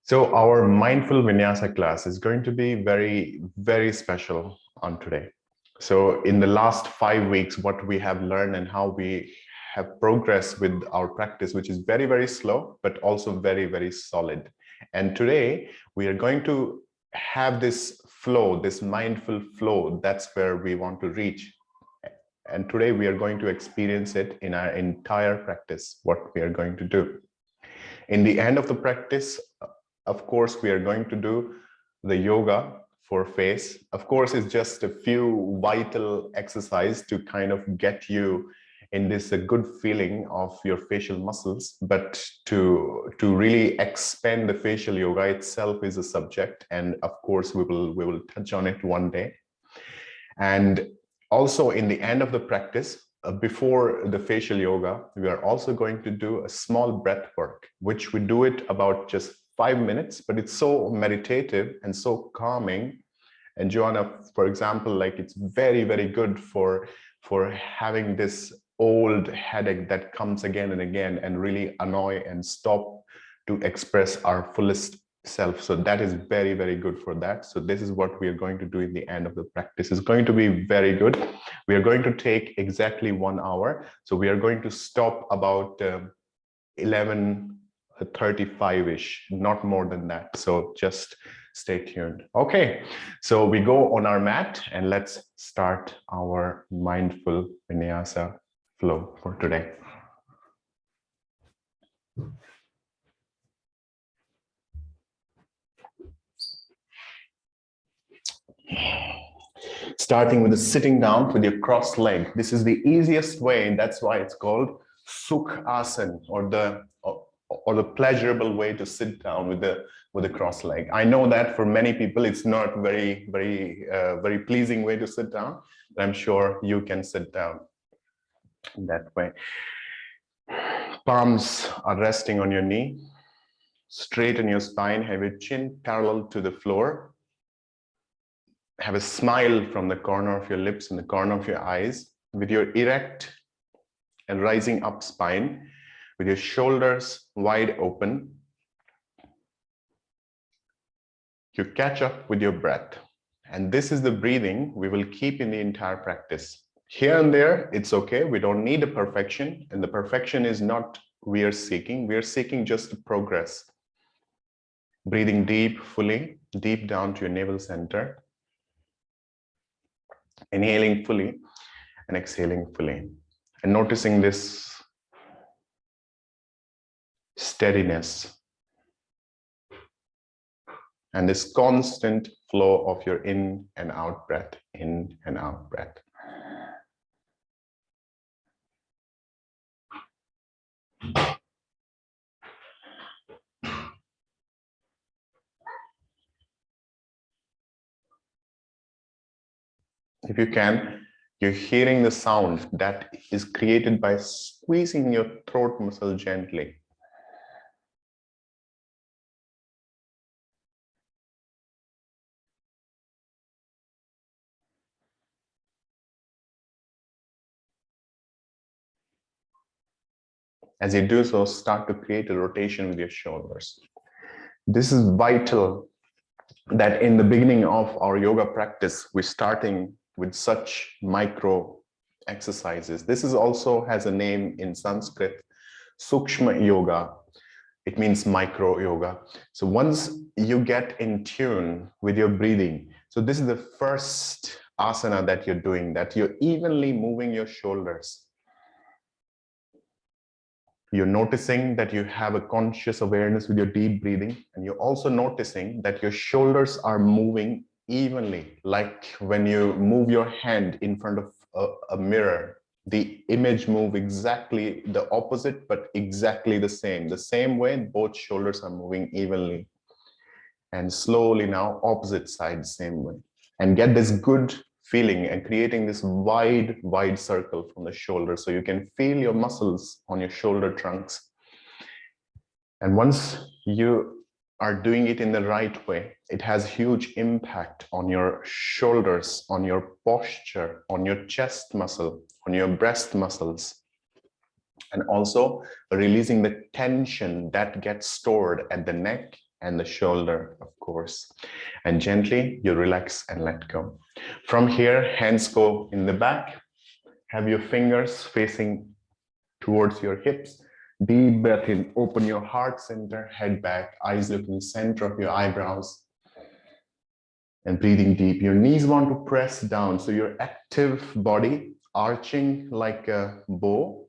So our mindful Vinyasa class is going to be very, very special on today. So in the last 5 weeks, what we have learned and how we have progressed with our practice, which is very, very slow, but also very, very solid. And today we are going to have this flow, this mindful flow. That's where we want to reach. And today we are going to experience it in our entire practice, what we are going to do. In the end of the practice, of course, we are going to do the yoga for face. Of course, it's just a few vital exercise to kind of get you in this a good feeling of your facial muscles, but to really expand the facial yoga itself is a subject, and of course we will touch on it one day. And also in the end of the practice, before the facial yoga, we are also going to do a small breath work, which we do it about just 5 minutes, but it's so meditative and so calming. And Joanna, for example, like it's very, very good for having this old headache that comes again and again and really annoy and stop to express our fullest self. So that is very, very good for that. So this is what we are going to do in the end of the practice. It's going to be very good. We are going to take exactly 1 hour. So we are going to stop about 11:35-ish, not more than that. So just stay tuned. Okay, so we go on our mat and let's start our mindful Vinyasa flow for today. Starting with the sitting down with your crossed leg. This is the easiest way, and that's why it's called Sukh Asana, or the pleasurable way to sit down with the crossed leg. I know that for many people it's not very pleasing way to sit down, but I'm sure you can sit down that way. Palms are resting on your knee. Straighten your spine. Have your chin parallel to the floor. Have a smile from the corner of your lips and the corner of your eyes, with your erect and rising up spine, with your shoulders wide open. You catch up with your breath. And this is the breathing we will keep in the entire practice. Here and there, it's okay. We don't need a perfection. And the perfection is not we are seeking. We are seeking just to progress. Breathing deep, fully, deep down to your navel center. Inhaling fully and exhaling fully. And noticing this steadiness and this constant flow of your in and out breath, in and out breath. If you can, you're hearing the sound that is created by squeezing your throat muscle gently. As you do so, start to create a rotation with your shoulders. This is vital that in the beginning of our yoga practice, we're starting with such micro exercises. This is also has a name in Sanskrit, Sukshma Yoga. It means micro yoga. So once you get in tune with your breathing, so this is the first asana that you're doing, that you're evenly moving your shoulders. You're noticing that you have a conscious awareness with your deep breathing, and you're also noticing that your shoulders are moving evenly, like when you move your hand in front of a mirror. The image move exactly the opposite, but exactly the same way. Both shoulders are moving evenly. And slowly now, opposite side, same way. And get this good feeling and creating this wide circle from the shoulder, so you can feel your muscles on your shoulder trunks. And once you are doing it in the right way, it has huge impact on your shoulders, on your posture, on your chest muscle, on your breast muscles, and also releasing the tension that gets stored at the neck and the shoulder, of course. And gently you relax and let go. From here, hands go in the back. Have your fingers facing towards your hips. Deep breath in, open your heart center, head back, eyes looking center of your eyebrows. And breathing deep. Your knees want to press down. So your active body arching like a bow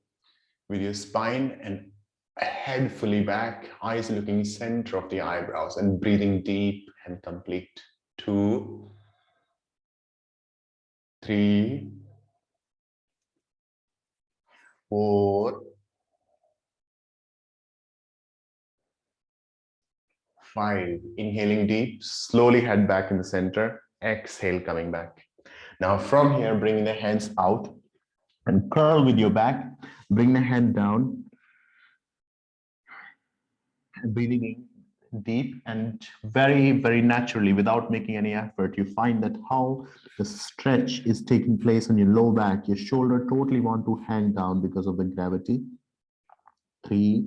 with your spine and head fully back, eyes looking center of the eyebrows, and breathing deep and complete. 2, 3, 4, 5. Inhaling deep, slowly head back in the center. Exhale, coming back. Now from here, bring the hands out and curl with your back. Bring the head down. Breathing in deep and very, very naturally, without making any effort, you find that how the stretch is taking place on your low back. Your shoulder totally want to hang down because of the gravity. 3,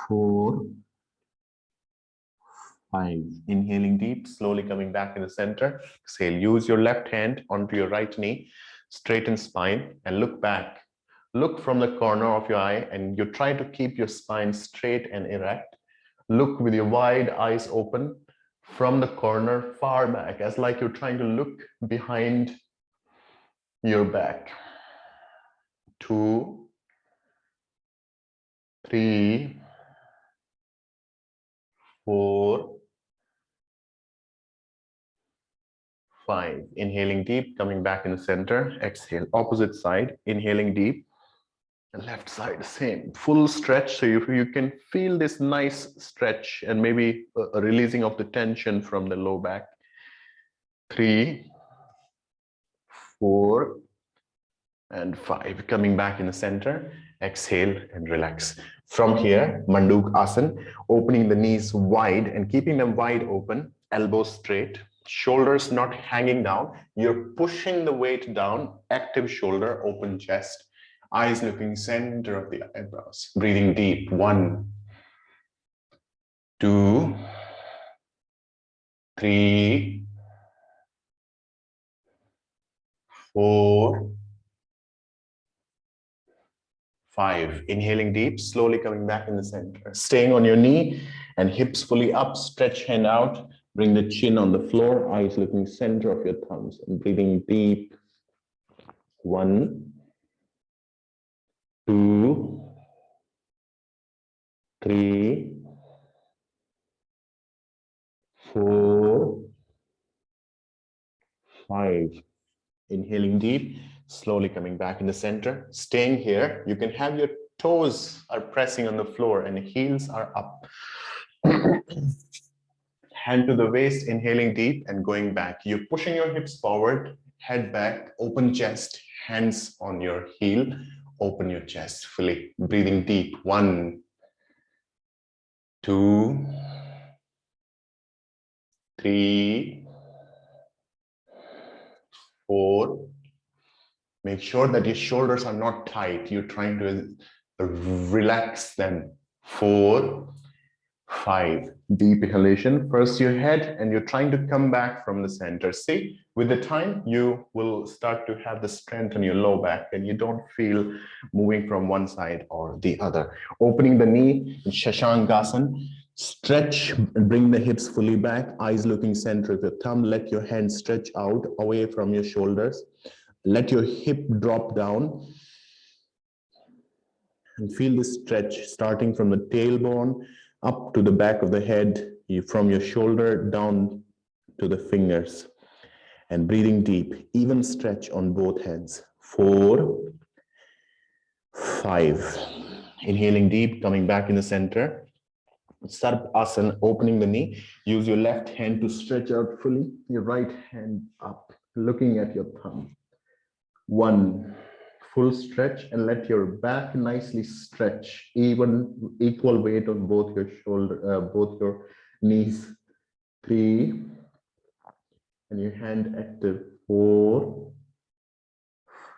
4, 5. Inhaling deep, slowly coming back in the center. Exhale, use your left hand onto your right knee, straighten spine, and look back. Look from the corner of your eye, and you try to keep your spine straight and erect. Look with your wide eyes open from the corner far back, as like you're trying to look behind your back. 2, 3, 4, 5. Inhaling deep, coming back in the center. Exhale, opposite side. Inhaling deep. Left side, same. Full stretch. So you can feel this nice stretch and maybe a releasing of the tension from the low back. 3, 4, and 5. Coming back in the center. Exhale and relax. From here, Manduk Asana, opening the knees wide and keeping them wide open, elbows straight, shoulders not hanging down. You're pushing the weight down, active shoulder, open chest, eyes looking center of the eyebrows. Breathing deep. 1, 2, 3, 4, 5. Inhaling deep, slowly coming back in the center. Staying on your knee and hips fully up, stretch hand out, bring the chin on the floor, eyes looking center of your thumbs, and breathing deep. 1, 2, 3, 4, 5. Inhaling deep, slowly coming back in the center. Staying here, you can have your toes are pressing on the floor and heels are up. Hand to the waist, inhaling deep and going back. You're pushing your hips forward, head back, open chest, hands on your heel, open your chest fully. Breathing deep. 1, 2, 3, 4. Make sure that your shoulders are not tight. You're trying to relax them. 4, 5. Deep inhalation. First your head, and you're trying to come back from the center. See, with the time, you will start to have the strength in your low back, and you don't feel moving from one side or the other. Opening the knee in Shashangasana. Stretch and bring the hips fully back, eyes looking center of your thumb. Let your hands stretch out away from your shoulders. Let your hip drop down and feel the stretch starting from the tailbone up to the back of the head, from your shoulder down to the fingers. And breathing deep, even stretch on both hands. 4, 5. Inhaling deep, coming back in the center. Sarp Asana, opening the knee. Use your left hand to stretch out fully, your right hand up, looking at your thumb. 1, full stretch, and let your back nicely stretch, equal weight on both your shoulder, both your knees. 3, and your hand active. 4,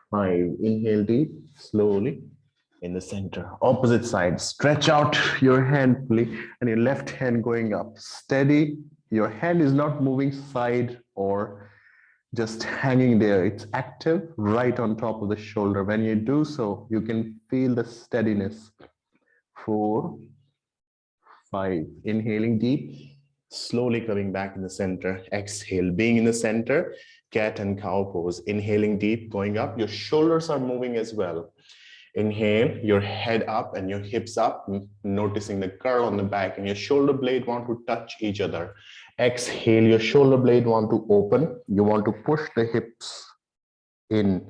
5. Inhale deep, slowly. in the center. Opposite side, stretch out your hand fully and your left hand going up. Steady. Your hand is not moving side or just hanging there. It's active right on top of the shoulder. When you do so, you can feel the steadiness. 4, 5. Inhaling deep, slowly coming back in the center. Exhale, being in the center, cat and cow pose. Inhaling deep, going up. Your shoulders are moving as well. Inhale, your head up and your hips up, noticing the curl on the back, and your shoulder blade want to touch each other. Exhale, your shoulder blade want to open. You want to push the hips in.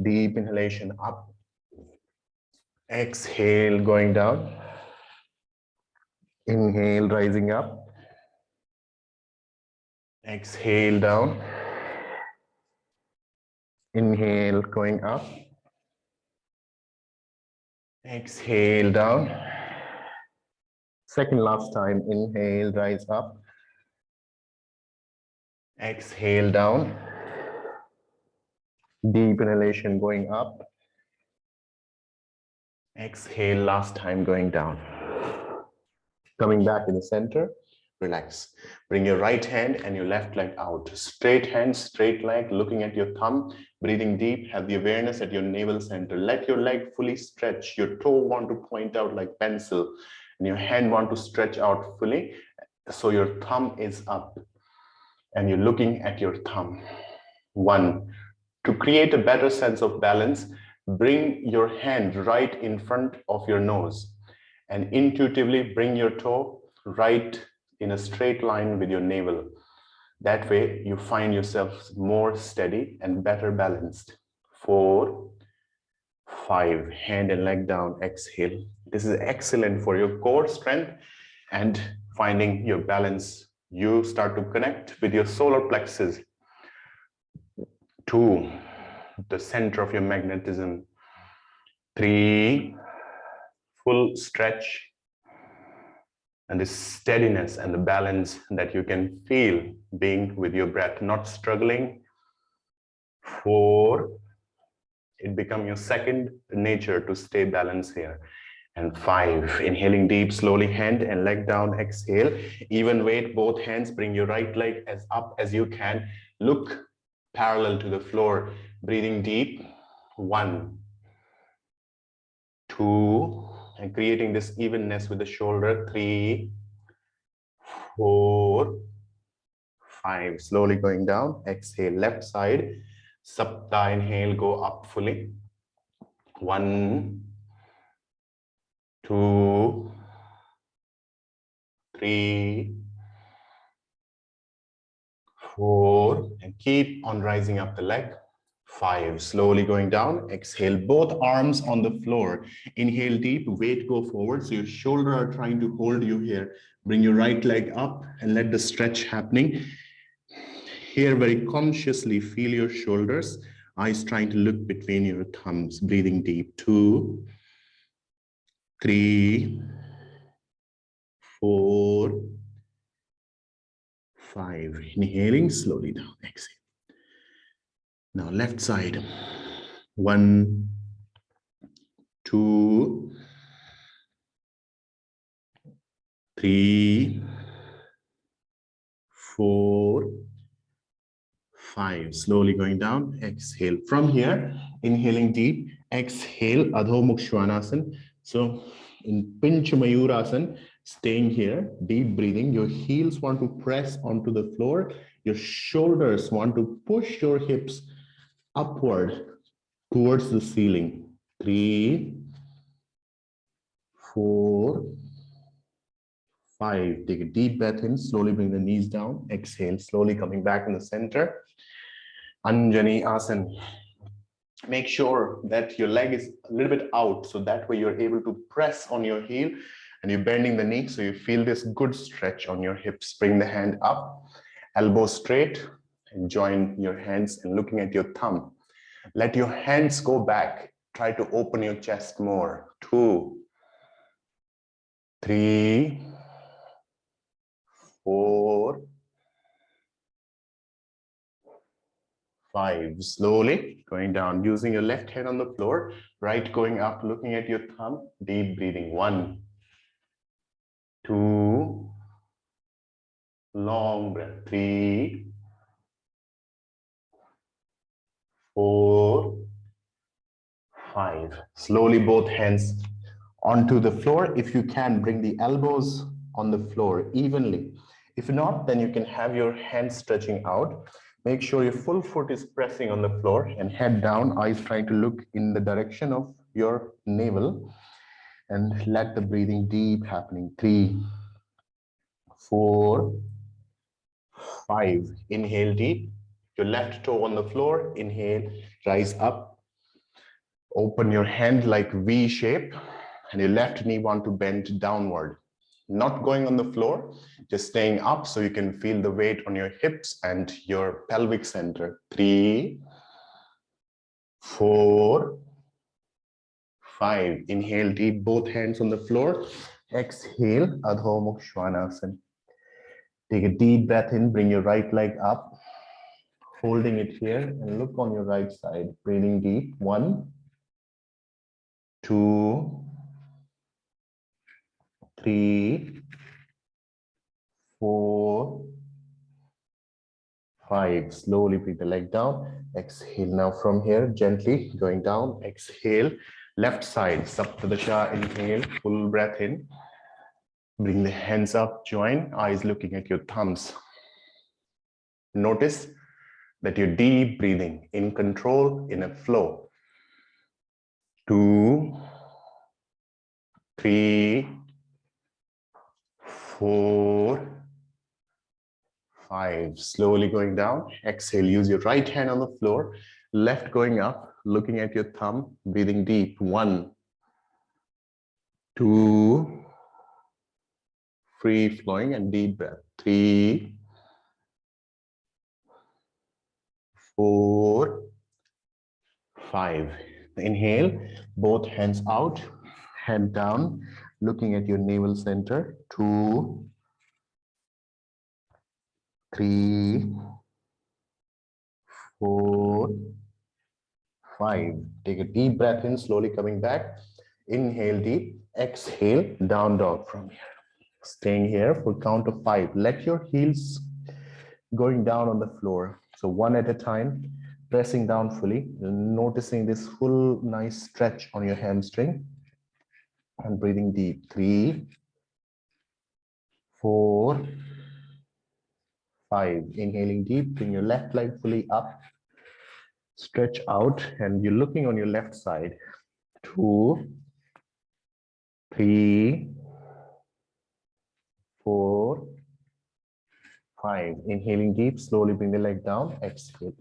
Deep inhalation up. Exhale, going down. Inhale, rising up. Exhale, down. Inhale, going up. Exhale, down. Second last time, inhale, rise up. Exhale, down. Deep inhalation going up. Exhale, last time going down. Coming back in the center, relax. Bring your right hand and your left leg out. Straight hand, straight leg, looking at your thumb, breathing deep, have the awareness at your navel center. Let your leg fully stretch. Your toe want to point out like pencil, and your hand want to stretch out fully. So your thumb is up, and you're looking at your thumb. 1. To create a better sense of balance, bring your hand right in front of your nose and intuitively bring your toe right in a straight line with your navel. That way you find yourself more steady and better balanced. 4, 5, hand and leg down, exhale. This is excellent for your core strength and finding your balance. You start to connect with your solar plexus. 2, the center of your magnetism. 3, full stretch and the steadiness and the balance that you can feel being with your breath, not struggling. 4, it becomes your second nature to stay balanced here. And 5, inhaling deep, slowly hand and leg down, exhale. Even weight, both hands, bring your right leg as up as you can. Look parallel to the floor, breathing deep. 1, 2, and creating this evenness with the shoulder. 3, 4, 5, slowly going down. Exhale, left side. Sapta, inhale, go up fully. 1, 2, 3, 4, and keep on rising up the leg. 5, slowly going down. Exhale, both arms on the floor. Inhale deep, weight go forward. So your shoulder are trying to hold you here. Bring your right leg up and let the stretch happening. Here, very consciously feel your shoulders. Eyes trying to look between your thumbs. Breathing deep. 2, 3, 4, 5. Inhaling slowly down. Exhale. Now left side. 1, 2, 3, 4, 5. Slowly going down. Exhale. From here, inhaling deep. Exhale, Adho Mukha Svanasana. So in Pincha Mayurasana, staying here, deep breathing. Your heels want to press onto the floor. Your shoulders want to push your hips upward towards the ceiling. 3, 4, 5. Take a deep breath in. Slowly bring the knees down. Exhale. Slowly coming back in the center. Anjani Asana. Make sure that your leg is a little bit out, so that way you're able to press on your heel and you're bending the knee, so you feel this good stretch on your hips. Bring the hand up, elbow straight, and join your hands and looking at your thumb. Let your hands go back. Try to open your chest more. 2, 3, 4, 5. Slowly going down, using your left hand on the floor, right going up, looking at your thumb, deep breathing. 1, 2, long breath. 3, 4, 5. Slowly both hands onto the floor. If you can, bring the elbows on the floor evenly. If not, then you can have your hands stretching out. Make sure your full foot is pressing on the floor and head down, eyes trying to look in the direction of your navel, and let the breathing deep happening. 3, 4, 5. Inhale deep. Your left toe on the floor. Inhale, rise up. Open your hand like V shape, and your left knee want to bend downward. Not going on the floor, just staying up so you can feel the weight on your hips and your pelvic center. 3, 4, 5. Inhale deep, both hands on the floor. Exhale, Adho Mukha Svanasana. Take a deep breath in, bring your right leg up, holding it here, and look on your right side. Breathing deep. 1, 2, 3, 4, 5. Slowly bring the leg down. Exhale. Now from here, gently going down. Exhale. Left side, Saptadasha. Inhale, full breath in. Bring the hands up, join, eyes looking at your thumbs. Notice that you're deep breathing, in control, in a flow. 2, 3, 4, 5. Slowly going down. Exhale. Use your right hand on the floor. Left going up, looking at your thumb, breathing deep. 1, 2, free flowing and deep breath. 3, 4, 5. Inhale, both hands out, head down, looking at your navel center. 2, 3, 4, 5. Take a deep breath in, slowly coming back. Inhale deep, exhale, down dog from here. Staying here for count of 5. Let your heels going down on the floor. So one at a time, pressing down fully, noticing this full nice stretch on your hamstring, and breathing deep. 3, 4, 5. Inhaling deep, bring your left leg fully up, stretch out, and you're looking on your left side. 2, 3, 4, 5. Inhaling deep, slowly bring the leg down, exhale.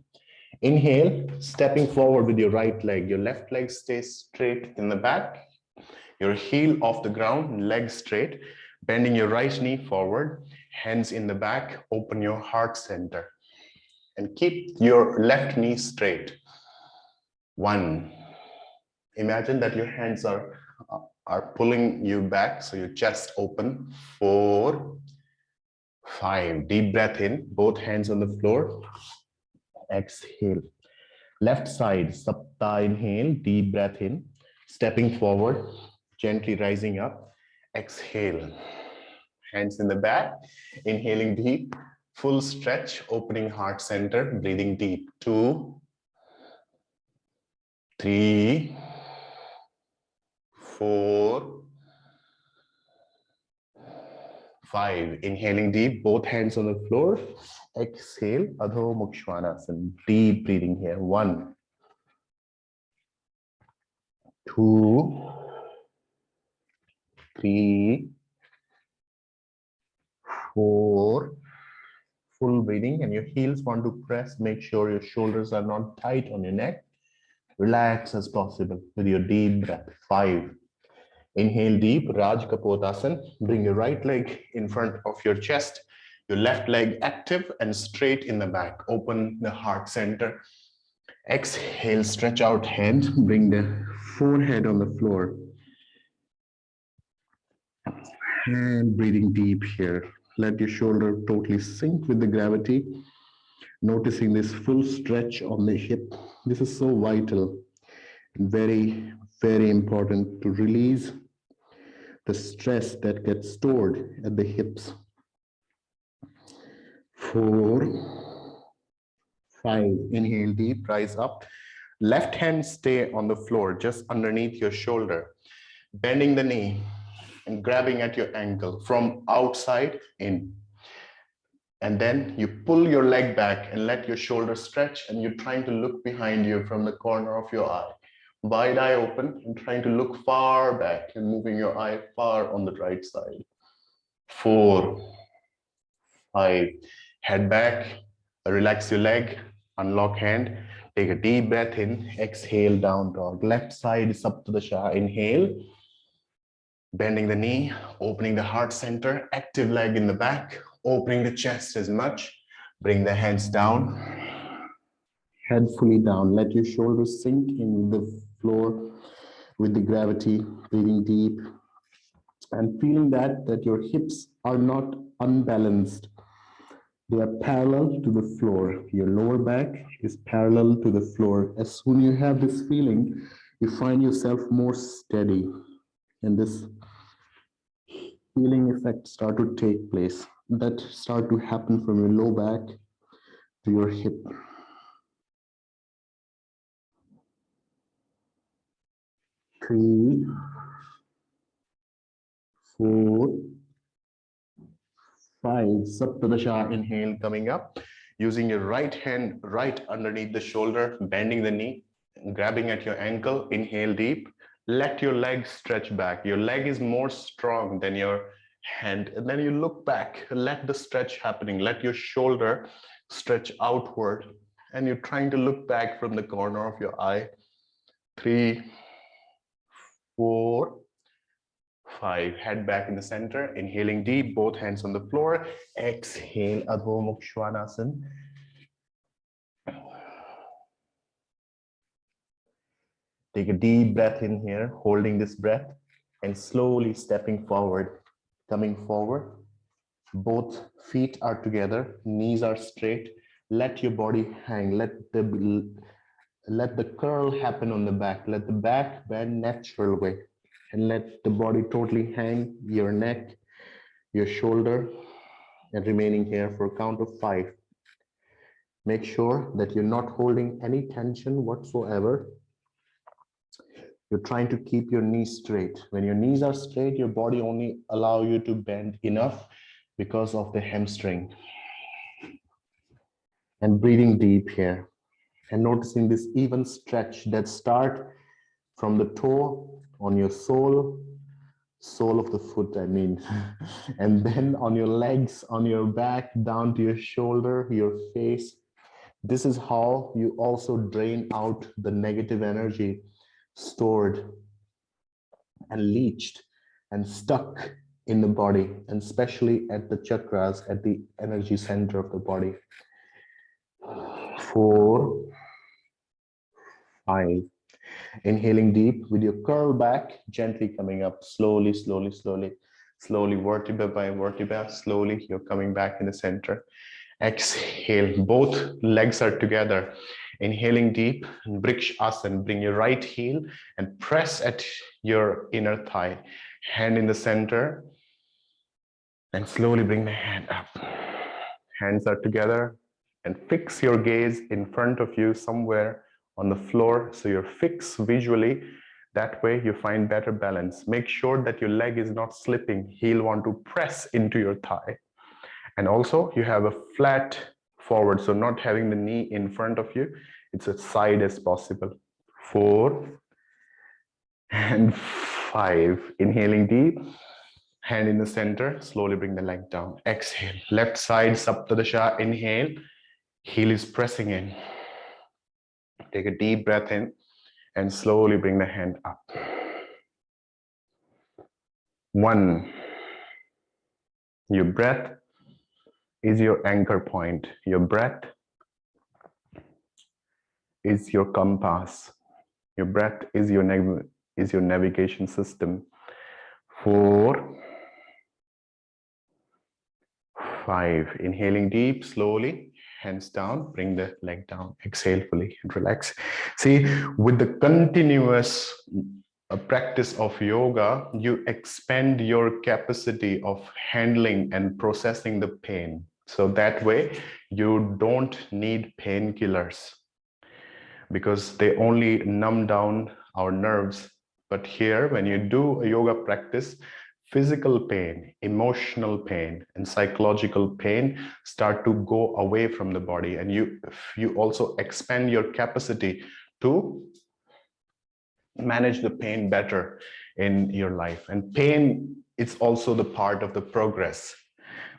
Inhale, stepping forward with your right leg. Your left leg stays straight in the back. Your heel off the ground, leg straight. Bending your right knee forward, hands in the back, open your heart center. And keep your left knee straight. 1. Imagine that your hands are pulling you back, so your chest open. 4, 5. Deep breath in, both hands on the floor. Exhale. Left side, Sapta. Inhale, deep breath in, stepping forward, gently rising up. Exhale. Hands in the back, inhaling deep, full stretch, opening heart center, breathing deep. 2, 3, 4, 5. Inhaling deep, both hands on the floor. Exhale, Adho Mukha Svanasana. Deep breathing here. 1, 2, 3, 4. Full breathing, and your heels want to press. Make sure your shoulders are not tight on your neck. Relax as possible with your deep breath. 5. Inhale deep, Raj Kapotasana. Bring your right leg in front of your chest, your left leg active and straight in the back. Open the heart center. Exhale, stretch out head, bring the forehead on the floor. And breathing deep here. Let your shoulder totally sink with the gravity. Noticing this full stretch on the hip. This is so vital and very, very important to release the stress that gets stored at the hips. 4, 5. Inhale deep, rise up. Left hand stay on the floor, just underneath your shoulder. Bending the knee and grabbing at your ankle from outside in. And then you pull your leg back and let your shoulder stretch, and you're trying to look behind you from the corner of your eye. Wide eye open and trying to look far back and moving your eye far on the right side. 4, 5. Head back, relax your leg, unlock hand, take a deep breath in, exhale, down dog. Left side is Saptadasha. Inhale, bending the knee, opening the heart center, active leg in the back, opening the chest as much. Bring the hands down, head fully down. Let your shoulders sink in the floor with the gravity, breathing deep and feeling that your hips are not unbalanced. They are parallel to the floor. Your lower back is parallel to the floor. As soon as you have this feeling, you find yourself more steady. And this healing effect start to take place. That start to happen from your low back to your hip. 3, 4, 5. Saptadasha. Inhale, coming up. Using your right hand right underneath the shoulder, bending the knee, grabbing at your ankle. Inhale deep. Let your leg stretch back. Your leg is more strong than your hand. And then you look back. Let the stretch happening. Let your shoulder stretch outward. And you're trying to look back from the corner of your eye. 3, 4, 5. Head back in the center. Inhaling deep, both hands on the floor. Exhale, Adho Mukha Svanasana. Take a deep breath in here, holding this breath and slowly stepping forward, coming forward. Both feet are together, knees are straight. Let your body hang. Let the curl happen on the back. Let the back bend natural way. And let the body totally hang, your neck, your shoulder, and remaining here for a count of 5. Make sure that you're not holding any tension whatsoever. You're trying to keep your knees straight. When your knees are straight, your body only allows you to bend enough because of the hamstring. And breathing deep here. And noticing this even stretch that start from the toe on your sole of the foot, I mean. And then on your legs, on your back, down to your shoulder, your face. This is how you also drain out the negative energy stored and leached and stuck in the body, and especially at the chakras, at the energy center of the body. 4, 5. Inhaling deep with your curl back, gently coming up, slowly, slowly, slowly, slowly, vertebra by vertebra, slowly, you're coming back in the center. Exhale, both legs are together. Inhaling deep, Vrikshasana, bring your right heel and press at your inner thigh. Hand in the center, and slowly bring the hand up. Hands are together, and fix your gaze in front of you somewhere on the floor, so you're fixed visually. That way you find better balance. Make sure that your leg is not slipping. Heel want to press into your thigh. And also you have a flat forward, so not having the knee in front of you, it's as side as possible. 4 and 5. Inhaling deep, hand in the center, slowly bring the leg down. Exhale, left side Saptadasha. Inhale, heel is pressing in. Take a deep breath in and slowly bring the hand up. 1. Your breath is your anchor point. Your breath is your compass. Your breath is your navigation system. 4, 5. Inhaling deep, slowly. hands down, bring the leg down, exhale fully and relax. See, with the continuous practice of yoga, you expand your capacity of handling and processing the pain. So that way you don't need painkillers because they only numb down our nerves. But here, when you do a yoga practice, physical pain, emotional pain, and psychological pain start to go away from the body, and you also expand your capacity to manage the pain better in your life. And pain is also the part of the progress.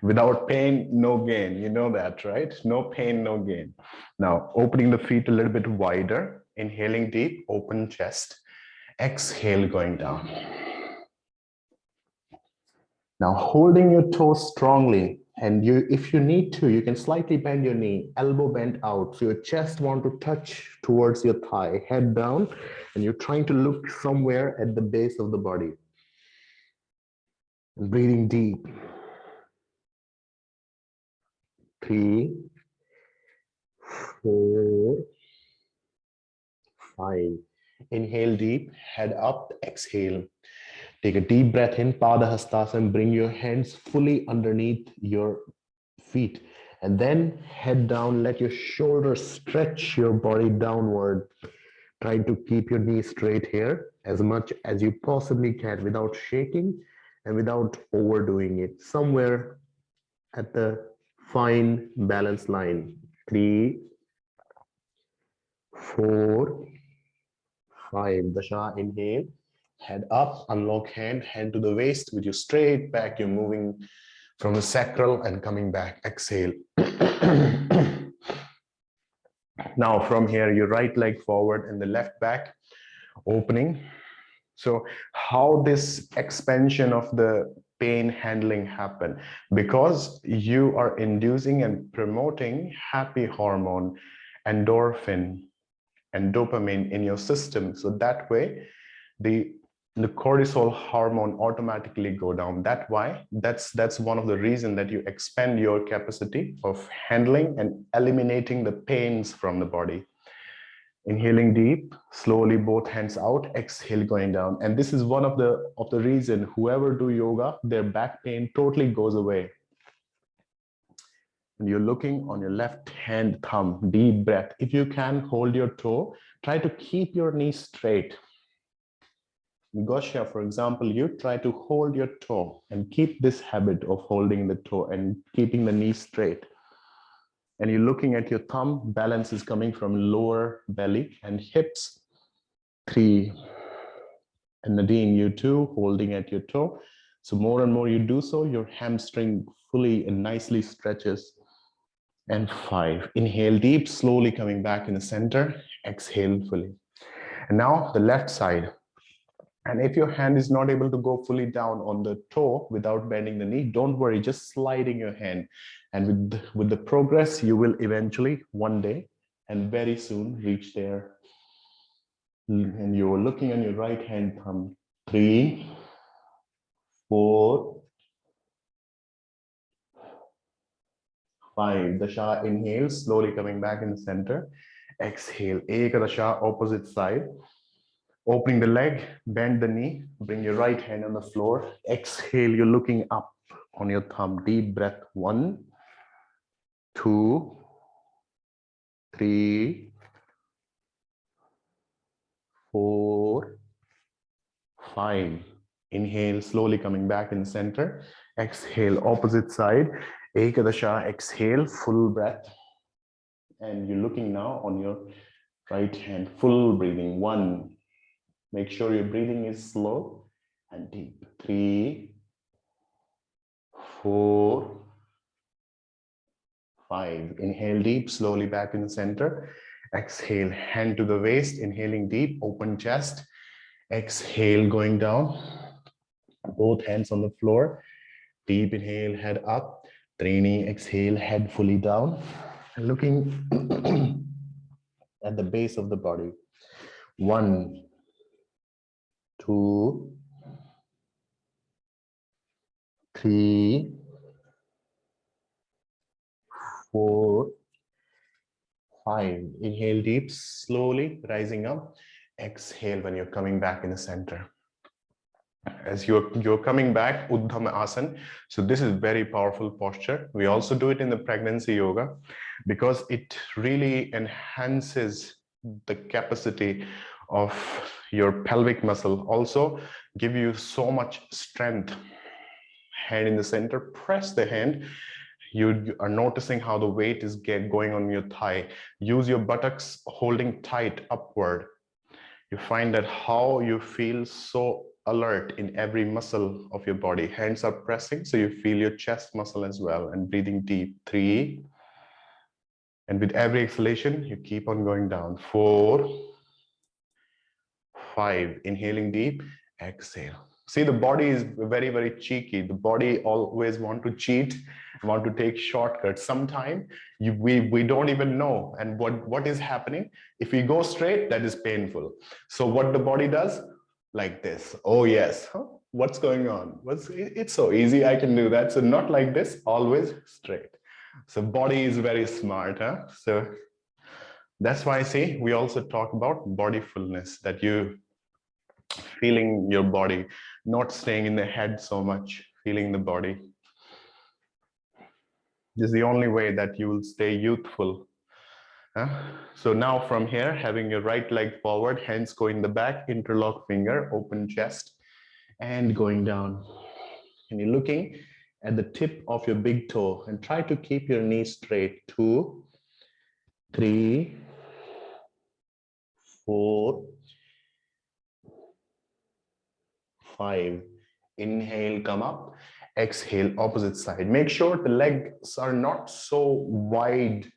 Without pain, no gain. You know that, right? No pain, no gain. Now, opening the feet a little bit wider, inhaling deep, open chest, exhale, going down. Now, holding your toes strongly, and if you need to, you can slightly bend your knee, elbow bent out, so your chest want to touch towards your thigh, head down, and you're trying to look somewhere at the base of the body. And breathing deep. 3, 4, 5. Inhale deep, head up, exhale. Take a deep breath in, Padahastasana, bring your hands fully underneath your feet. And then head down, let your shoulders stretch your body downward. Try to keep your knees straight here as much as you possibly can without shaking and without overdoing it. Somewhere at the fine balance line. 3, 4, 5. Dasha, inhale. Head up, unlock hand to the waist with your straight back. You're moving from the sacral and coming back. Exhale. Now from here, your right leg forward and the left back opening. So how this expansion of the pain handling happen? Because you are inducing and promoting happy hormone, endorphin, and dopamine in your system. So that way, the cortisol hormone automatically go down. That's one of the reasons that you expand your capacity of handling and eliminating the pains from the body. Inhaling deep, slowly both hands out, exhale going down. And this is one of the reason whoever do yoga, their back pain totally goes away. And you're looking on your left hand thumb, deep breath. If you can hold your toe, try to keep your knee straight. Gosha, for example, you try to hold your toe and keep this habit of holding the toe and keeping the knee straight. And you're looking at your thumb, balance is coming from lower belly and hips. 3. And Nadine, you too, holding at your toe. So more and more you do so, your hamstring fully and nicely stretches. And 5. Inhale deep, slowly coming back in the center. Exhale fully. And now the left side. And if your hand is not able to go fully down on the toe without bending the knee, don't worry, just sliding your hand. And with the progress, you will eventually one day and very soon reach there. And you're looking on your right hand thumb. 3, 4, 5. Dasha, inhale, slowly coming back in the center. Exhale, Ekadasha, opposite side. Opening the leg, bend the knee, bring your right hand on the floor. Exhale, you're looking up on your thumb. Deep breath. 1, 2, 3, 4, 5. Inhale, slowly coming back in the center. Exhale, opposite side. Ekadasha, exhale, full breath. And you're looking now on your right hand, full breathing. 1. Make sure your breathing is slow and deep. 3, 4, 5. Inhale deep, slowly back in the center. Exhale, hand to the waist, inhaling deep, open chest. Exhale, going down. Both hands on the floor. Deep inhale, head up. Trini, exhale, head fully down. And looking at the base of the body. 1, 2, 3, 4, 5. Inhale deep, slowly rising up. Exhale when you're coming back in the center. As you're coming back, Uddhama Asana. So this is very powerful posture. We also do it in the pregnancy yoga because it really enhances the capacity of your pelvic muscle. Also give you so much strength. Hand in the center, press the hand. You are noticing how the weight is going on your thigh. Use your buttocks holding tight upward. You find that how you feel so alert in every muscle of your body. Hands are pressing, so you feel your chest muscle as well. And breathing deep. 3. And with every exhalation, you keep on going down. 4, 5. Inhaling deep, exhale. See, the body is very, very cheeky. The body always want to cheat, want to take shortcuts. Sometimes we don't even know. And what is happening? If we go straight, that is painful. So what the body does? Like this. Oh, yes. Huh? What's going on? It's so easy. I can do that. So not like this, always straight. So body is very smart. Huh? So that's why I say we also talk about body fullness, that you feeling your body, not staying in the head so much, feeling the body. This is the only way that you will stay youthful. So now from here, having your right leg forward, hands go in the back, interlock finger, open chest, and going down. And you're looking at the tip of your big toe and try to keep your knee straight. 2, 3, 4, 5. Inhale, come up. Exhale, opposite side. Make sure the legs are not so wide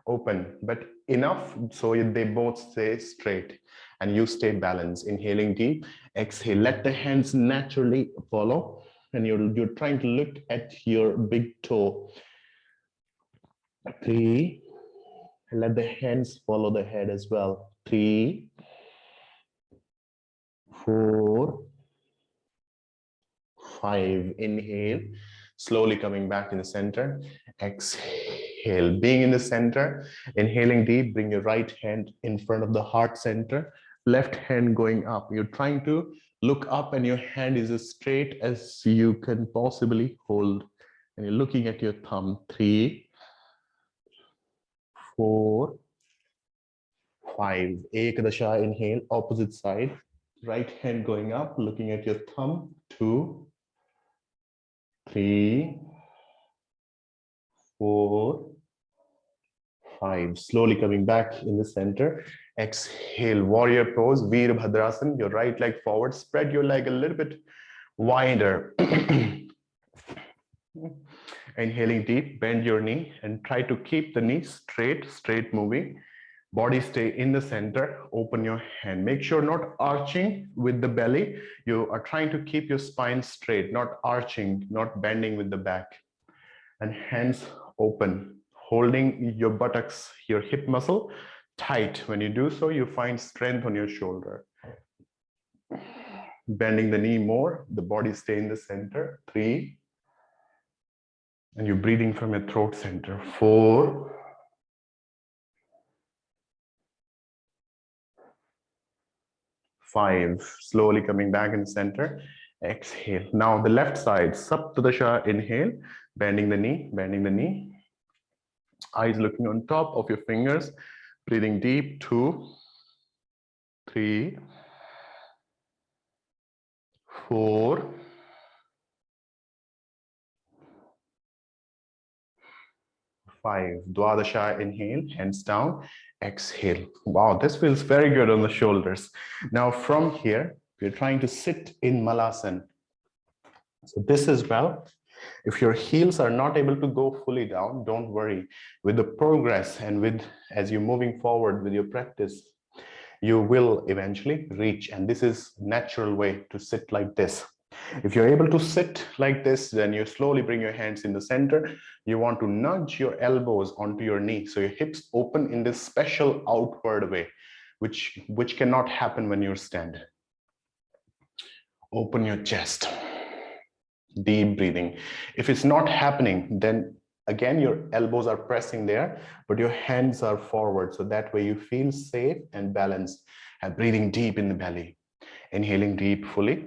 open, but enough so they both stay straight and you stay balanced. Inhaling deep, exhale. Let the hands naturally follow. And you're trying to look at your big toe. 3. Let the hands follow the head as well. 3, 4, 5. Inhale, slowly coming back in the center. Exhale, being in the center. Inhaling deep, bring your right hand in front of the heart center. Left hand going up. You're trying to look up and your hand is as straight as you can possibly hold. And you're looking at your thumb. 3, 4, 5. Ekadasha, inhale, opposite side. Right hand going up, looking at your thumb. 2, 3, 4, 5. Slowly coming back in the center. Exhale, warrior pose, Virabhadrasana. Your right leg forward. Spread your leg a little bit wider. Inhaling deep, bend your knee and try to keep the knee straight moving. Body stay in the center. Open your hand. Make sure not arching with the belly. You are trying to keep your spine straight, not arching, not bending with the back. And hands open, holding your buttocks, your hip muscle tight. When you do so, you find strength on your shoulder. Bending the knee more, the body stay in the center. 3. And you're breathing from your throat center. 4. 5. Slowly coming back in the center. Exhale. Now the left side, Saptadasha, inhale, bending the knee. Eyes looking on top of your fingers, breathing deep. 2, 3, 4, 5. Dwadasha, inhale, hands down, exhale. Wow, this feels very good on the shoulders. Now from here, we're trying to sit in Malasana. So this as well. If your heels are not able to go fully down, don't worry. With the progress and as you're moving forward with your practice, you will eventually reach. And this is natural way to sit like this. If you're able to sit like this, then you slowly bring your hands in the center. You want to nudge your elbows onto your knee. So your hips open in this special outward way, which cannot happen when you're standing. Open your chest. Deep breathing. If it's not happening, then Again, your elbows are pressing there, but your hands are forward. So that way you feel safe and balanced. And breathing deep in the belly. Inhaling deep fully.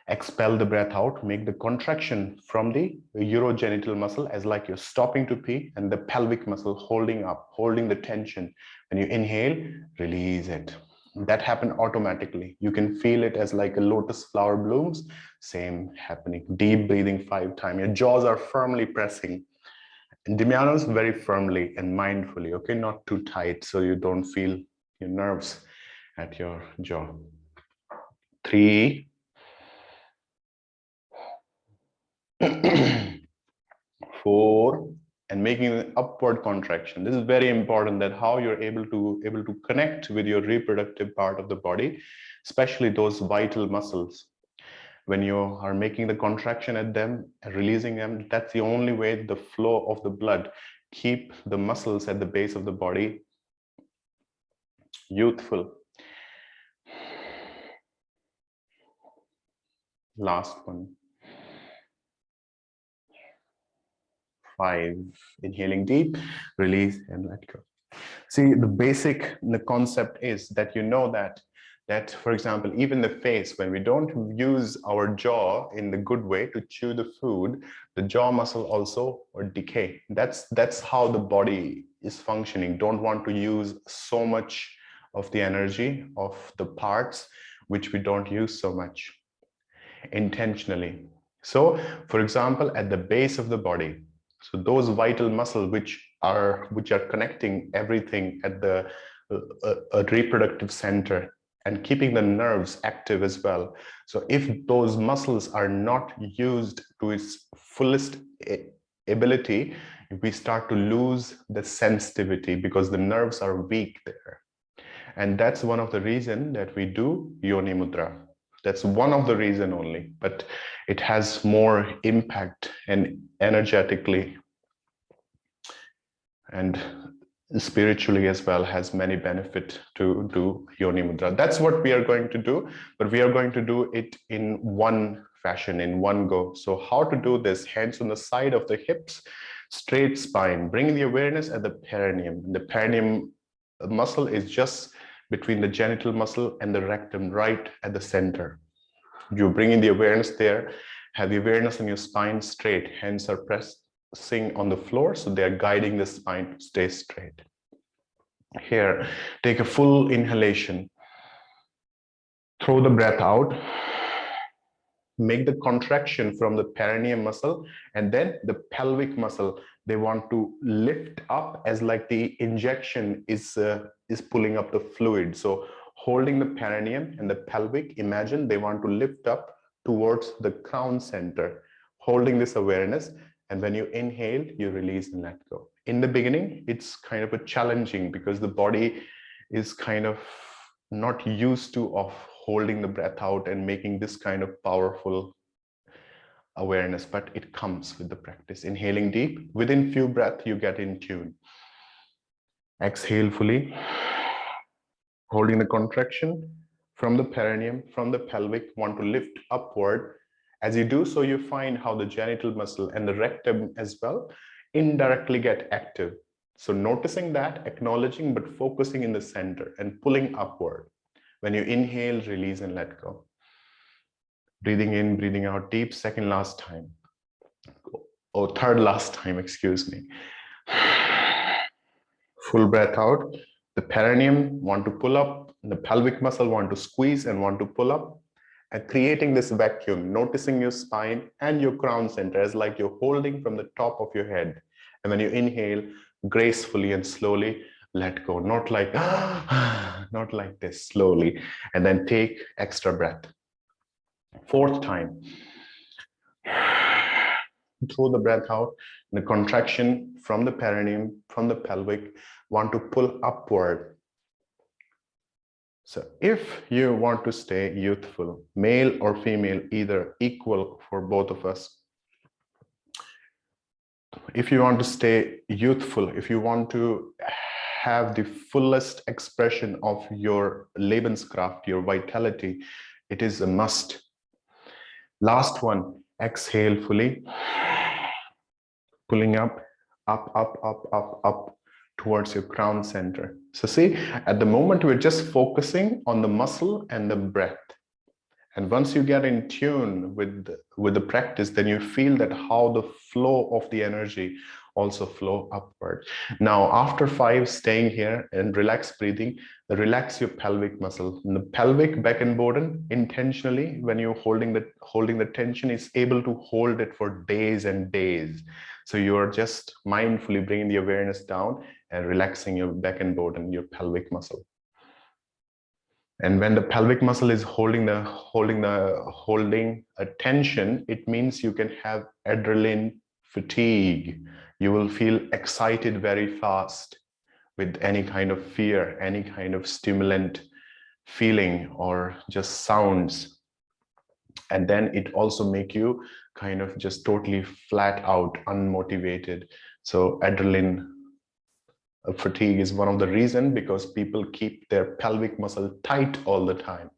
Expel the breath out. Make the contraction from the urogenital muscle as like you're stopping to pee, and the pelvic muscle holding up, holding the tension. When you inhale, release it. That happens automatically. You can feel it as like a lotus flower blooms. Same happening. Deep breathing 5 times. Your jaws are firmly pressing. And Dimianos very firmly and mindfully, okay? Not too tight so you don't feel your nerves at your jaw. 3, 4, and making an upward contraction. This is very important, that how you're able to connect with your reproductive part of the body, especially those vital muscles. When you are making the contraction at them and releasing them, that's the only way the flow of the blood keep the muscles at the base of the body youthful. Last one. 5, inhaling deep, release and let go. See, the concept is that you know that for example, even the face, when we don't use our jaw in the good way to chew the food, the jaw muscle also or decay. That's how the body is functioning. Don't want to use so much of the energy of the parts which we don't use so much intentionally. So, for example, at the base of the body, so those vital muscles which are connecting everything at the reproductive center and keeping the nerves active as well. So if those muscles are not used to its fullest ability, we start to lose the sensitivity because the nerves are weak there. And that's one of the reasons that we do Yoni Mudra. That's one of the reason only, but it has more impact and energetically and spiritually as well, has many benefit to do Yoni Mudra. That's what we are going to do, but we are going to do it in one fashion, in one go. So how to do this? Hands on the side of the hips, straight spine, bringing the awareness at the perineum. The perineum muscle is just between the genital muscle and the rectum, right at the center. You bring in the awareness there, have the awareness in your spine straight, hands are pressing on the floor, so they are guiding the spine to stay straight. Here, take a full inhalation, throw the breath out, make the contraction from the perineum muscle, and then the pelvic muscle, they want to lift up as like the injection is pulling up the fluid. So holding the perineum and the pelvic, imagine they want to lift up towards the crown center, holding this awareness. And when you inhale, you release and let go. In the beginning, it's kind of a challenging because the body is kind of not used to of holding the breath out and making this kind of powerful awareness, but it comes with the practice. Inhaling deep, within few breaths, you get in tune. Exhale fully, holding the contraction from the perineum, from the pelvic, want to lift upward. As you do so, you find how the genital muscle and the rectum as well indirectly get active. So noticing that, acknowledging, but focusing in the center and pulling upward. When you inhale, release and let go. Breathing in, breathing out deep, second last time. Or third last time, excuse me. Full breath out. The perineum want to pull up, the pelvic muscle want to squeeze and want to pull up. And creating this vacuum, noticing your spine and your crown center as like you're holding from the top of your head. And when you inhale, gracefully and slowly let go. Not like, not like this, slowly. And then take extra breath. Fourth time. Throw the breath out. The contraction from the perineum, from the pelvic, want to pull upward. So if you want to stay youthful, male or female, either equal for both of us. If you want to stay youthful, if you want to have the fullest expression of your Lebenskraft, your vitality, it is a must. Last one, exhale fully, pulling up, up, up, up, up, up towards your crown center. So see, at the moment, we're just focusing on the muscle and the breath. And once you get in tune with the practice, then you feel that how the flow of the energy also flow upward. Now, after 5, staying here and relax breathing, relax your pelvic muscle. And the pelvic back and bottom, intentionally, when you're holding the tension, is able to hold it for days and days. So you are just mindfully bringing the awareness down and relaxing your back and bottom, your pelvic muscle. And when the pelvic muscle is holding a tension, it means you can have adrenaline fatigue. You will feel excited very fast with any kind of fear, any kind of stimulant feeling or just sounds. And then it also make you kind of just totally flat out, unmotivated. So adrenaline fatigue is one of the reasons, because people keep their pelvic muscle tight all the time.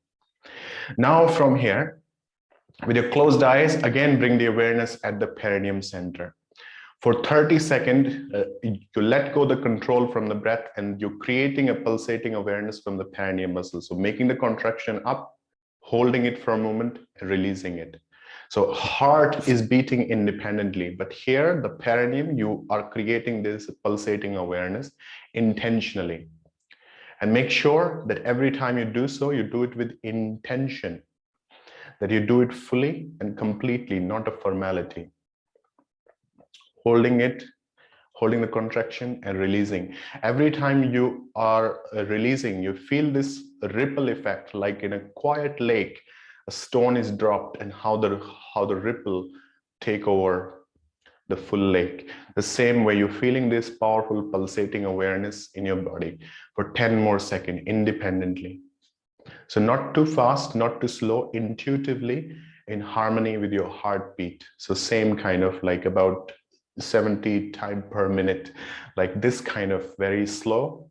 Now from here, with your closed eyes, again, bring the awareness at the perineum center. For 30 seconds, you let go the control from the breath, and you're creating a pulsating awareness from the perineum muscle. So making the contraction up, holding it for a moment, and releasing it. So heart is beating independently, but here, the perineum, you are creating this pulsating awareness intentionally. And make sure that every time you do so, you do it with intention, that you do it fully and completely, not a formality. Holding it, holding the contraction and releasing. Every time you are releasing, you feel this ripple effect, like in a quiet lake, a stone is dropped, and how the ripple take over the full lake. The same way, you're feeling this powerful pulsating awareness in your body for 10 more seconds independently. So not too fast, not too slow, intuitively, in harmony with your heartbeat. So same kind of like about 70 times per minute, like this kind of very slow,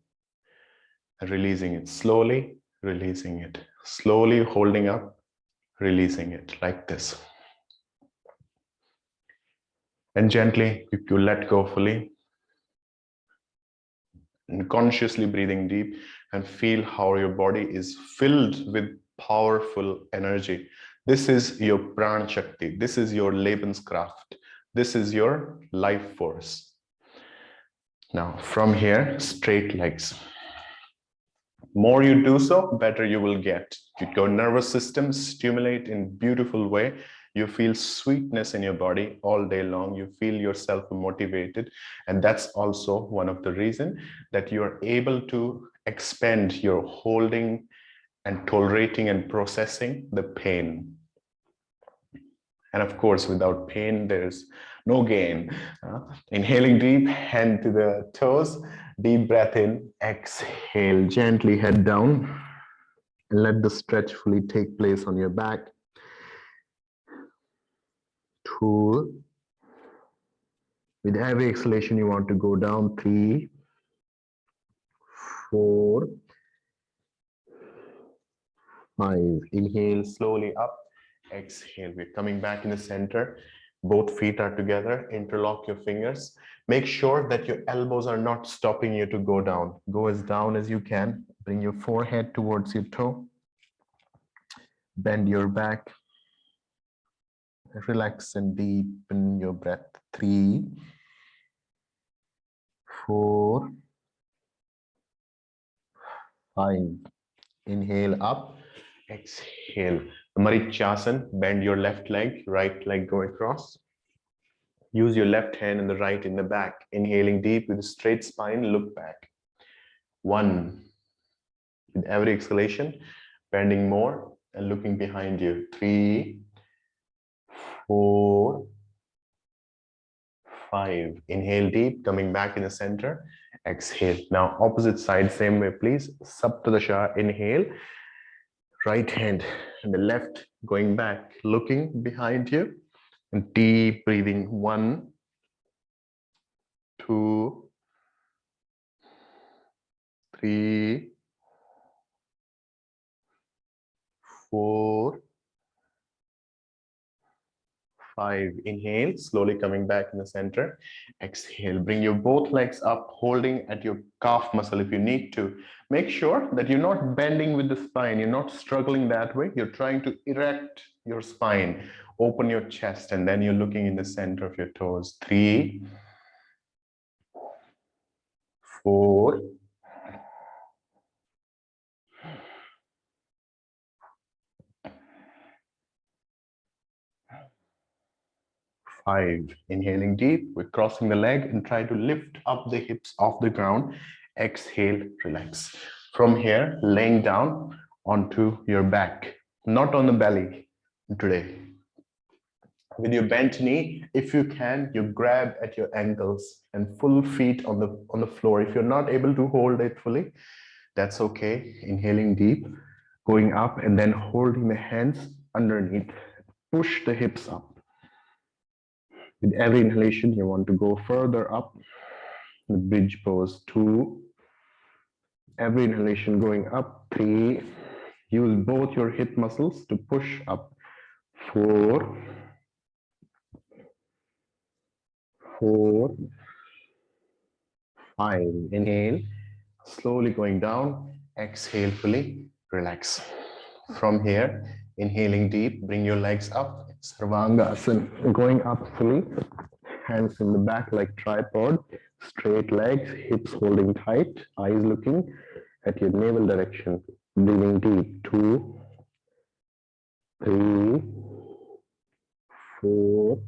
releasing it slowly, releasing it slowly, holding up, releasing it like this. And gently, you let go fully, and consciously breathing deep, and feel how your body is filled with powerful energy. This is your Pran Shakti. This is your Lebenskraft. This is your life force. Now, from here, straight legs. More you do so, better you will get. Your nervous system stimulate in beautiful way. You feel sweetness in your body all day long. You feel yourself motivated. And that's also one of the reasons that you're able to expand your holding and tolerating and processing the pain. And of course, without pain, there's no gain. Inhaling deep, hand to the toes, deep breath in, exhale, gently head down, and let the stretch fully take place on your back. 2. With every exhalation, you want to go down. 3, 4, 5. Inhale slowly up, exhale. We're coming back in the center. Both feet are together. Interlock your fingers. Make sure that your elbows are not stopping you to go down. Go as down as you can. Bring your forehead towards your toe. Bend your back. Relax and deepen your breath. 3, 4, 5. Inhale up, exhale. Marichasan, bend your left leg, right leg go across. Use your left hand and the right in the back. Inhaling deep with a straight spine, look back. 1. With every exhalation, bending more and looking behind you. 3, 4, 5. Inhale deep, coming back in the center. Exhale. Now opposite side, same way, please. Saptadasha, inhale. Right hand and the left going back, looking behind you. And deep breathing. 1, 2, 3, 4, 5. Inhale, slowly coming back in the center. Exhale, bring your both legs up, holding at your calf muscle if you need to. Make sure that you're not bending with the spine. You're not struggling that way. You're trying to erect your spine. Open your chest, and then you're looking in the center of your toes. 3, 4, 5. Inhaling deep, we're crossing the leg and try to lift up the hips off the ground. Exhale, relax. From here, laying down onto your back, not on the belly today. With your bent knee, if you can, you grab at your ankles and full feet on the floor. If you're not able to hold it fully, that's okay. Inhaling deep, going up and then holding the hands underneath. Push the hips up. With every inhalation, you want to go further up. The bridge pose, 2. Every inhalation going up, 3. Use both your hip muscles to push up, 4, 4, 5. Inhale, slowly going down. Exhale fully, relax. From here, inhaling deep, bring your legs up. Sarvanga Asana, going up fully. Hands in the back like tripod. Straight legs, hips holding tight. Eyes looking at your navel direction. Breathing deep. 2, 3, 4,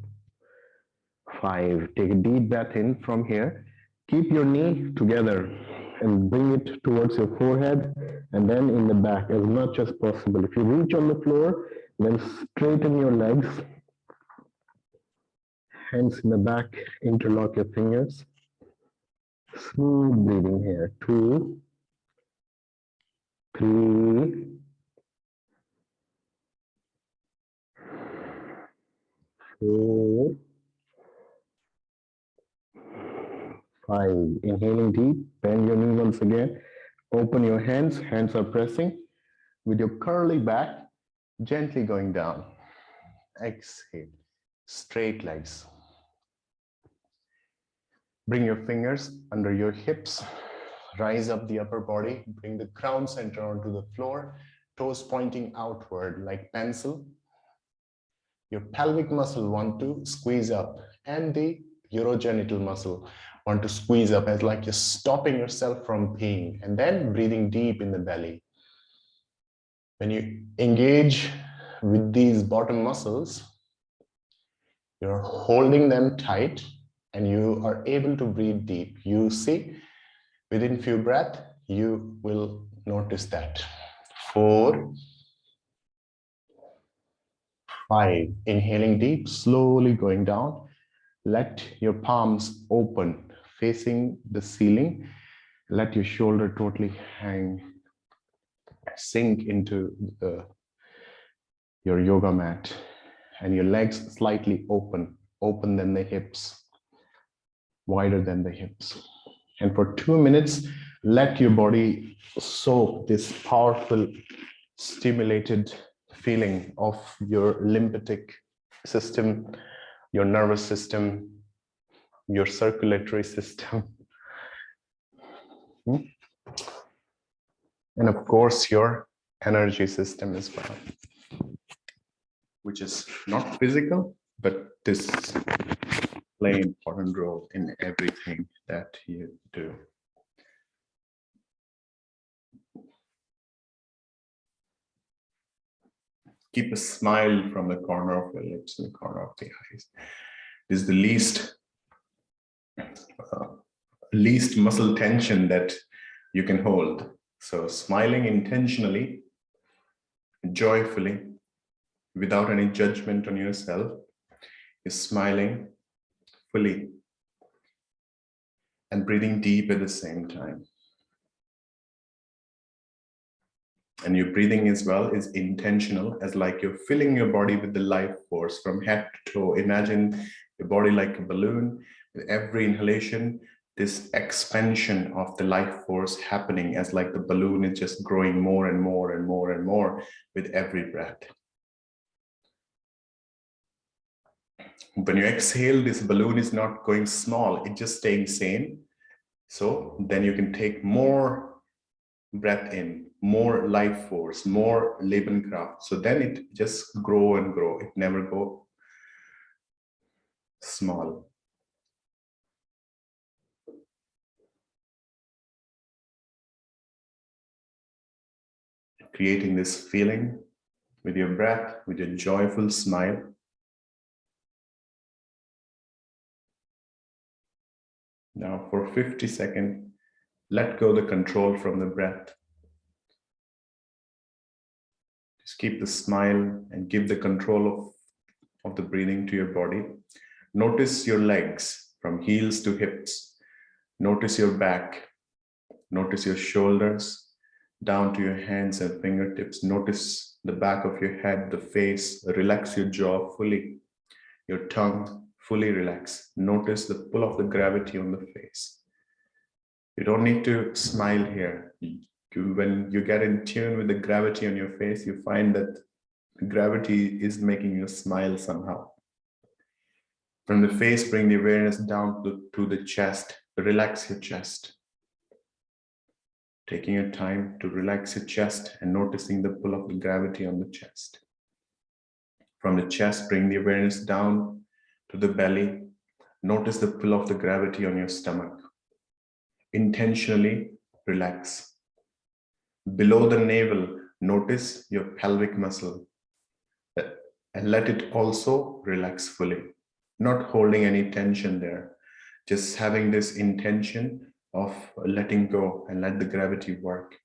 5. Take a deep breath in from here. Keep your knee together and bring it towards your forehead and then in the back as much as possible. If you reach on the floor, then straighten your legs. Hands in the back, interlock your fingers. Smooth breathing here. 2, 3, 4, 5. Inhaling deep, bend your knee once again. Open your hands, hands are pressing. With your curly back, gently going down. Exhale, straight legs. Bring your fingers under your hips. Rise up the upper body. Bring the crown center onto the floor. Toes pointing outward like pencil. Your pelvic muscle want to squeeze up and the urogenital muscle want to squeeze up as like you're stopping yourself from peeing and then breathing deep in the belly. When you engage with these bottom muscles, you're holding them tight and you are able to breathe deep. You see, within few breaths, you will notice that. 4, 5. Inhaling deep, slowly going down. Let your palms open, facing the ceiling. Let your shoulder totally hang, sink into your yoga mat. And your legs slightly open than the hips, wider than the hips. And for 2 minutes, let your body soak this powerful, stimulated feeling of your lymphatic system, your nervous system, your circulatory system, and of course, your energy system as well, which is not physical, but this play an important role in everything that you do. Keep a smile from the corner of your lips and the corner of the eyes. This is the least muscle tension that you can hold. So smiling intentionally, joyfully, without any judgment on yourself, is smiling fully and breathing deep at the same time. And your breathing as well is intentional, as like you're filling your body with the life force from head to toe. Imagine your body like a balloon. With every inhalation, this expansion of the life force happening as like the balloon is just growing more and more and more and more with every breath. When you exhale, this balloon is not going small, it's just staying same. So then you can take more breath in, more life force, more Lebenskraft. So then it just grow and grow. It never go small. Creating this feeling with your breath, with your joyful smile. Now for 50 seconds, let go the control from the breath. Just keep the smile and give the control of the breathing to your body. Notice your legs from heels to hips. Notice your back. Notice your shoulders down to your hands and fingertips. Notice the back of your head, the face. Relax your jaw fully. Your tongue fully relax. Notice the pull of the gravity on the face. You don't need to smile here. When you get in tune with the gravity on your face, you find that gravity is making you smile somehow. From the face, bring the awareness down to the chest. Relax your chest. Taking your time to relax your chest and noticing the pull of the gravity on the chest. From the chest, bring the awareness down to the belly. Notice the pull of the gravity on your stomach. Intentionally relax. Below the navel, notice your pelvic muscle and let it also relax fully. Not holding any tension there, just having this intention of letting go and let the gravity work.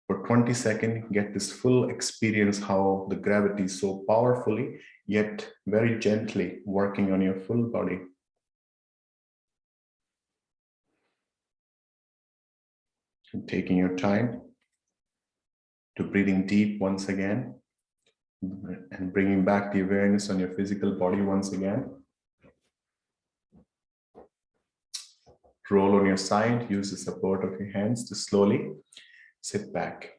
For 20 seconds, get this full experience how the gravity is so powerfully, yet very gently working on your full body. And taking your time to breathing deep once again and bringing back the awareness on your physical body once again. Roll on your side, use the support of your hands to slowly sit back.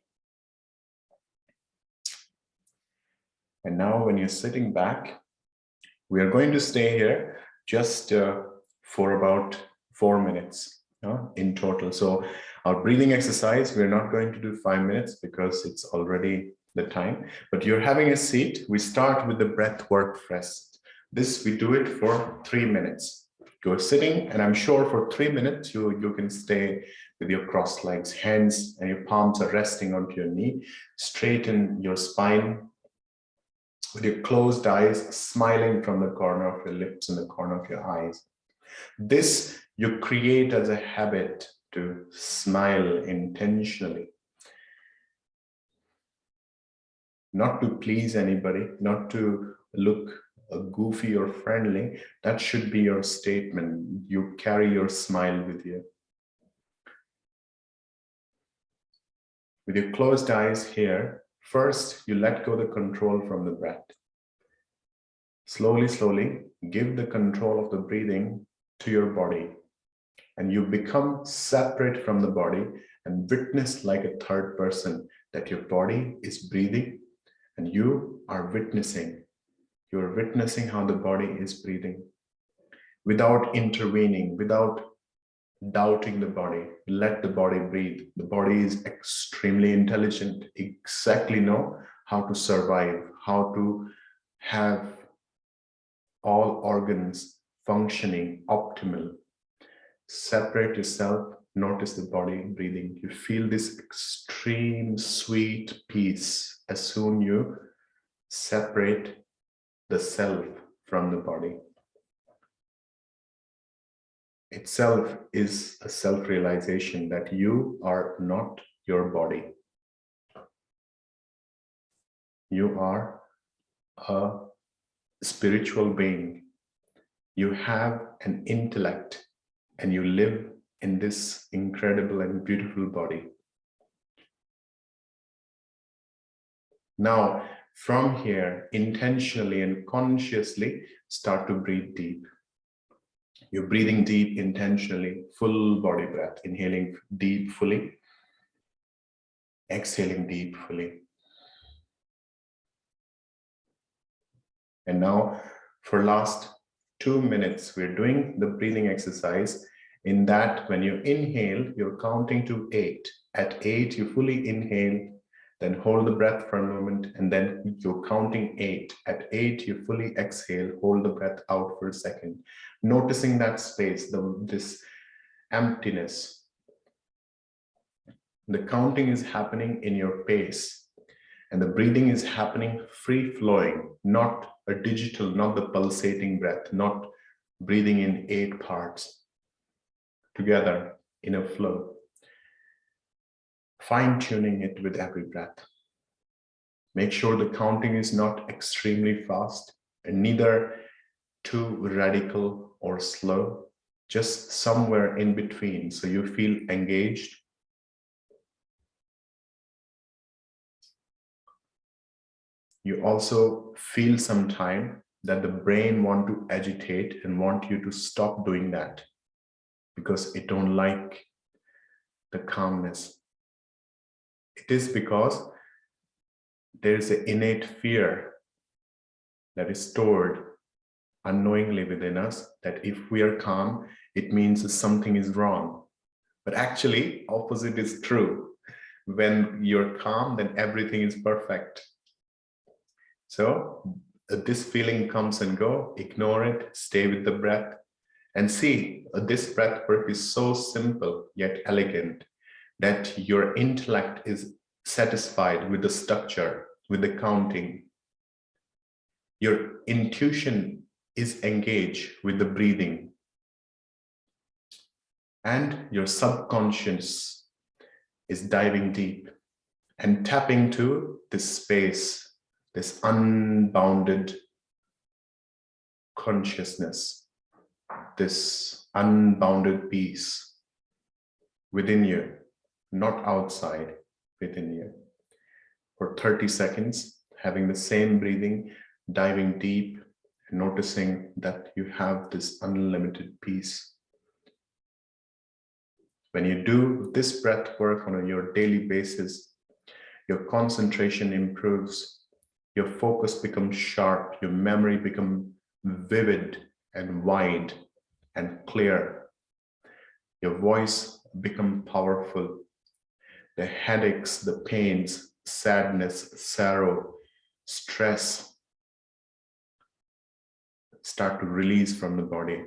And now when you're sitting back, we are going to stay here just for about 4 minutes in total. So our breathing exercise, we're not going to do 5 minutes because it's already the time, but you're having a seat. We start with the breath work first. This, we do it for 3 minutes. You're sitting, and I'm sure for 3 minutes, you can stay with your crossed legs, hands and your palms are resting onto your knee. Straighten your spine with your closed eyes, smiling from the corner of your lips and the corner of your eyes. This you create as a habit to smile intentionally. Not to please anybody, not to look goofy or friendly. That should be your statement. You carry your smile with you. With your closed eyes here, first you let go the control from the breath. Slowly, slowly, give the control of the breathing to your body. And you become separate from the body and witness like a third person that your body is breathing and you are witnessing. You're witnessing how the body is breathing without intervening, without doubting the body. Let the body breathe. The body is extremely intelligent, exactly know how to survive, how to have all organs functioning optimal. Separate yourself, notice the body breathing. You feel this extreme sweet peace as soon you separate the self from the body. Itself is a self-realization that you are not your body. You are a spiritual being. You have an intellect and you live in this incredible and beautiful body. Now, from here, intentionally and consciously start to breathe deep. You're breathing deep intentionally, full body breath, inhaling deep fully, exhaling deep fully. And now For last 2 minutes, we're doing the breathing exercise. In that, when you inhale, you're counting to 8. At 8, you fully inhale, then hold the breath for a moment, and then you're counting 8. At 8, you fully exhale, hold the breath out for a second, noticing that space, this emptiness. The counting is happening in your pace, and the breathing is happening free flowing, not a digital, not the pulsating breath, not breathing in 8 parts together in a flow. Fine-tuning it with every breath. Make sure the counting is not extremely fast and neither too radical or slow, just somewhere in between so you feel engaged. You also feel sometime that the brain want to agitate and want you to stop doing that because it don't like the calmness. It is because there is an innate fear that is stored unknowingly within us that if we are calm, it means something is wrong. But actually, opposite is true. When you're calm, then everything is perfect. So this feeling comes and go, ignore it, stay with the breath, and see this breath work is so simple yet elegant that your intellect is satisfied with the structure, with the counting. Your intuition is engaged with the breathing. And your subconscious is diving deep and tapping to this space, this unbounded consciousness, this unbounded peace within you, not outside, within you. For 30 seconds, having the same breathing, diving deep, and noticing that you have this unlimited peace. When you do this breath work on your daily basis, your concentration improves, your focus becomes sharp, your memory becomes vivid and wide and clear. Your voice becomes powerful. The headaches, the pains, sadness, sorrow, stress start to release from the body.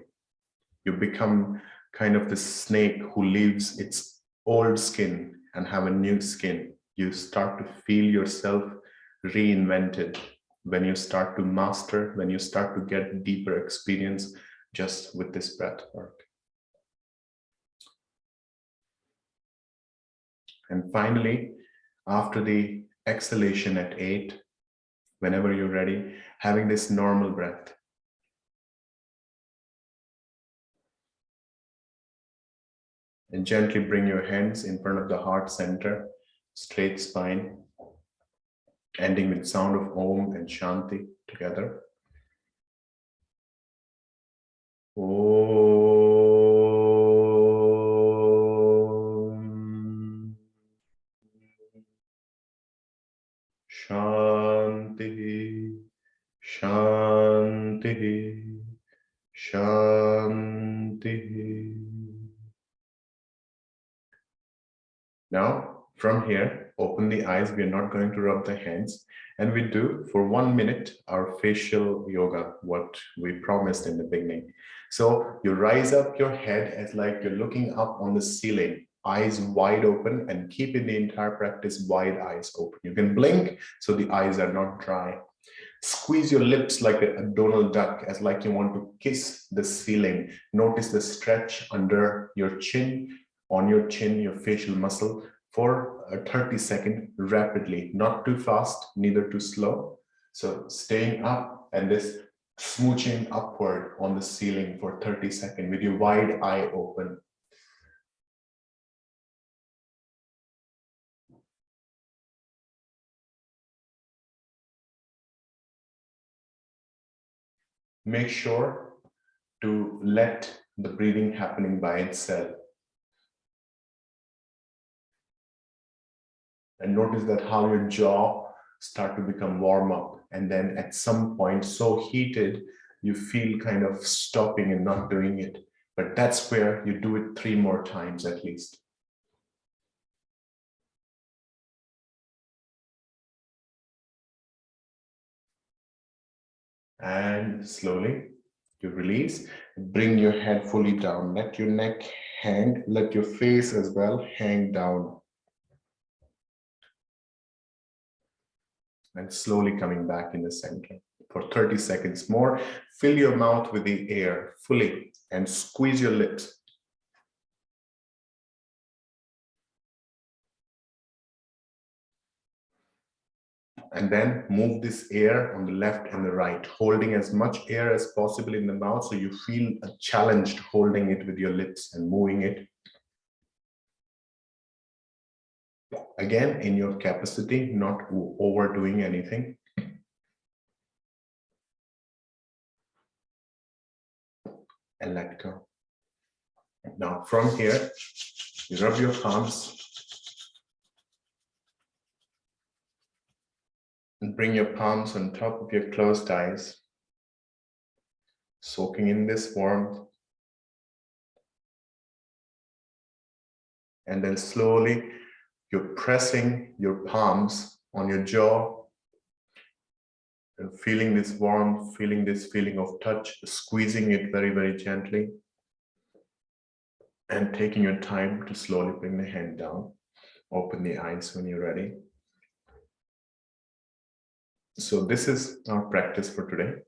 You become kind of the snake who leaves its old skin and have a new skin. You start to feel yourself reinvented when you start to master, when you start to get deeper experience just with this breath work. And finally, after the exhalation at 8, whenever you're ready, having this normal breath. And gently bring your hands in front of the heart center, straight spine, ending with sound of Om and Shanti together. Om Shanti, Shanti, Shanti. Now, from here, open the eyes. We are not going to rub the hands. And we do, for 1 minute, our facial yoga, what we promised in the beginning. So you rise up your head as like you're looking up on the ceiling, eyes wide open, and keep in the entire practice wide eyes open. You can blink so the eyes are not dry. Squeeze your lips like a Donald Duck, as like you want to kiss the ceiling. Notice the stretch under your chin, on your chin, your facial muscle, for a 30-second rapidly, not too fast, neither too slow. So staying up and this smooching upward on the ceiling for 30 seconds with your wide eye open. Make sure to let the breathing happening by itself. And notice that how your jaw start to become warm up, and then at some point so heated you feel kind of stopping and not doing it. But that's where you do it 3 more times at least. And slowly you release, bring your head fully down, let your neck hang, let your face as well hang down. And slowly coming back in the center. For 30 seconds more, fill your mouth with the air fully and squeeze your lips. And then move this air on the left and the right, holding as much air as possible in the mouth so you feel challenged holding it with your lips and moving it. Again, in your capacity, not overdoing anything. And let go. Now from here, you rub your palms and bring your palms on top of your closed eyes, soaking in this warmth. And then slowly, you're pressing your palms on your jaw and feeling this warmth, feeling this feeling of touch, squeezing it very, very gently. And taking your time to slowly bring the hand down. Open the eyes when you're ready. So this is our practice for today.